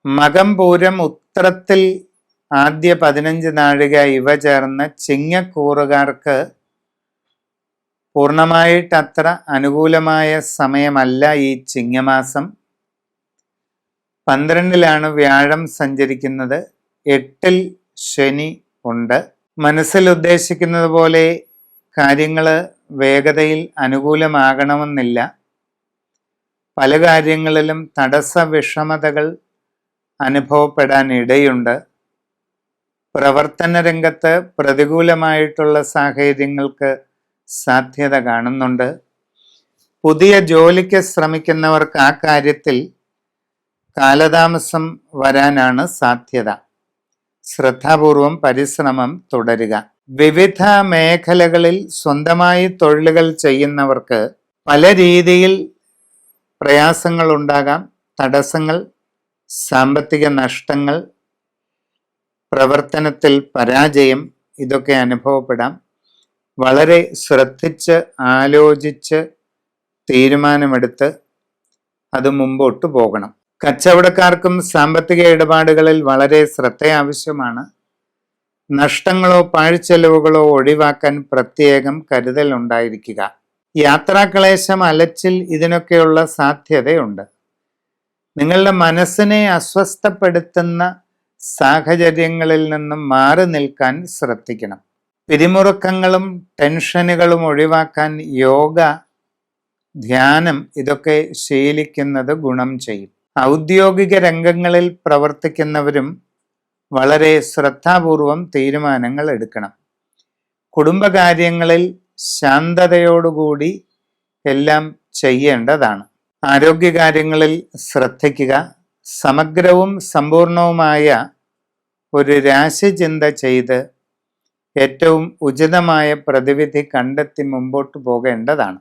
മകം പൂരം ഉത്രത്തിൽ ആദ്യ 15 നാഴിക ഇവ ചേർന്ന് ചിങ്ങക്കൂറുകാർക്ക് പൂർണ്ണമായിട്ടത്ര അനുകൂലമായ സമയമല്ല ഈ ചിങ്ങമാസം. 12-ലാണ് വ്യാഴം സഞ്ചരിക്കുന്നത്. 8-ൽ ശനി ഉണ്ട്. മനസ്സിൽ ഉദ്ദേശിക്കുന്നത് പോലെ കാര്യങ്ങൾ വേഗതയിൽ അനുകൂലമാകണമെന്നില്ല. പല കാര്യങ്ങളിലും തടസ്സ വിഷമതകൾ അനുഭവപ്പെടാൻ ഇടയുണ്ട്. പ്രവർത്തന രംഗത്ത് പ്രതികൂലമായിട്ടുള്ള സാഹചര്യങ്ങൾക്ക് സാധ്യത കാണുന്നുണ്ട്. പുതിയ ജോലിക്ക് ശ്രമിക്കുന്നവർക്ക് ആ കാര്യത്തിൽ കാലതാമസം വരാനാണ് സാധ്യത. ശ്രദ്ധാപൂർവം പരിശ്രമം തുടരുക. വിവിധ മേഖലകളിൽ സ്വന്തമായി തൊഴിലുകൾ ചെയ്യുന്നവർക്ക് പല രീതിയിൽ പ്രയാസങ്ങൾ ഉണ്ടാകാം. തടസ്സങ്ങൾ, സാമ്പത്തിക നഷ്ടങ്ങൾ, പ്രവർത്തനത്തിൽ പരാജയം, ഇതൊക്കെ അനുഭവപ്പെടാം. വളരെ ശ്രദ്ധിച്ച് ആലോചിച്ച് തീരുമാനമെടുത്ത് അത് മുമ്പോട്ട് പോകണം. കച്ചവടക്കാർക്കും സാമ്പത്തിക ഇടപാടുകളിൽ വളരെ ശ്രദ്ധ ആവശ്യമാണ്. നഷ്ടങ്ങളോ പാഴ്ചെലവുകളോ ഒഴിവാക്കാൻ പ്രത്യേകം കരുതൽ ഉണ്ടായിരിക്കുക. യാത്രാക്ലേശം, അലച്ചിൽ, ഇതിനൊക്കെയുള്ള സാധ്യതയുണ്ട്. നിങ്ങളുടെ മനസ്സിനെ അസ്വസ്ഥപ്പെടുത്തുന്ന സാഹചര്യങ്ങളിൽ നിന്നും മാറി നിൽക്കാൻ ശ്രദ്ധിക്കണം. പിരിമുറുക്കങ്ങളും ടെൻഷനുകളും ഒഴിവാക്കാൻ യോഗ, ധ്യാനം, ഇതൊക്കെ ശീലിക്കുന്നത് ഗുണം ചെയ്യും. ഔദ്യോഗിക രംഗങ്ങളിൽ പ്രവർത്തിക്കുന്നവരും വളരെ ശ്രദ്ധാപൂർവം തീരുമാനങ്ങൾ എടുക്കണം. കുടുംബകാര്യങ്ങളിൽ ശാന്തതയോടുകൂടി എല്ലാം ചെയ്യേണ്ടതാണ്. ആരോഗ്യകാര്യങ്ങളിൽ ശ്രദ്ധിക്കുക. സമഗ്രവും സമ്പൂർണവുമായ ഒരു രാശിചിന്ത ചെയ്ത് ഏറ്റവും ഉചിതമായ പ്രതിവിധി കണ്ടെത്തി മുമ്പോട്ട് പോകേണ്ടതാണ്.